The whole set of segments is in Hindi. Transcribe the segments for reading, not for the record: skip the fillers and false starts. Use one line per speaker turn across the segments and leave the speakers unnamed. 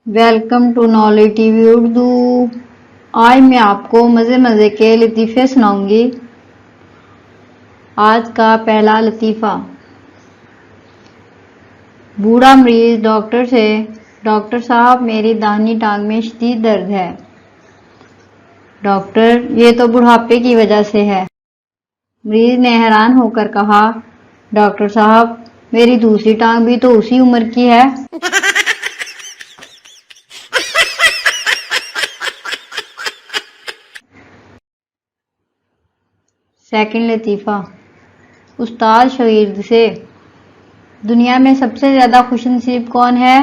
Welcome to knowledge TV Urdu. आज मैं आपको मज़े मज़े के लतीफ़े सुनाऊंगी। आज का पहला लतीफ़ा। बूढ़ा मरीज डॉक्टर से, डॉक्टर साहब मेरी दाहिनी टांग में शदीद दर्द है। डॉक्टर, ये तो बुढ़ापे की वजह से है। मरीज ने हैरान होकर कहा, डॉक्टर साहब मेरी दूसरी टांग भी तो उसी उम्र की है। सेकंड लतीफ़ा। उस्ताद शागिर्द से, दुनिया में सबसे ज़्यादा खुशनसीब कौन है?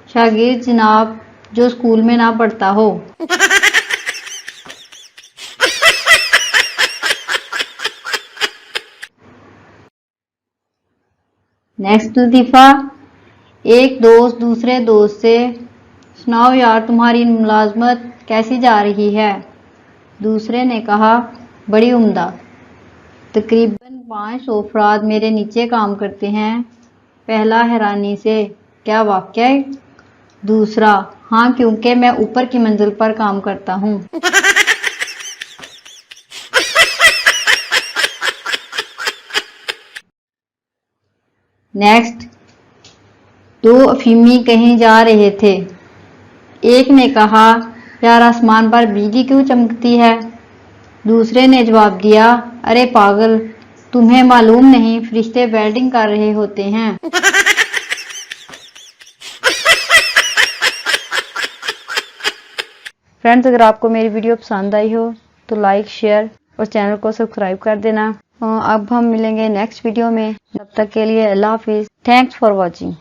शागिर्द जनाब, जो स्कूल में ना पढ़ता हो। नेक्स्ट लतीफ़ा। एक दोस्त दूसरे दोस्त से, सुनाओ यार तुम्हारी मुलाजमत कैसी जा रही है? दूसरे ने कहा, बड़ी उम्दा। तकरीबन 500 अफराद मेरे नीचे काम करते हैं। पहला हैरानी से, क्या वाकया? दूसरा, हाँ क्योंकि मैं ऊपर की मंजिल पर काम करता हूँ। नेक्स्ट। दो अफीमी कहीं जा रहे थे। एक ने कहा, यार आसमान पर बिजली क्यों चमकती है? दूसरे ने जवाब दिया, अरे पागल, तुम्हें मालूम नहीं फरिश्ते वेल्डिंग कर रहे होते हैं। फ्रेंड्स, अगर आपको मेरी वीडियो पसंद आई हो तो लाइक, शेयर और चैनल को सब्सक्राइब कर देना। अब हम मिलेंगे नेक्स्ट वीडियो में। तब तक के लिए अल्लाह हाफिज। Thanks for watching.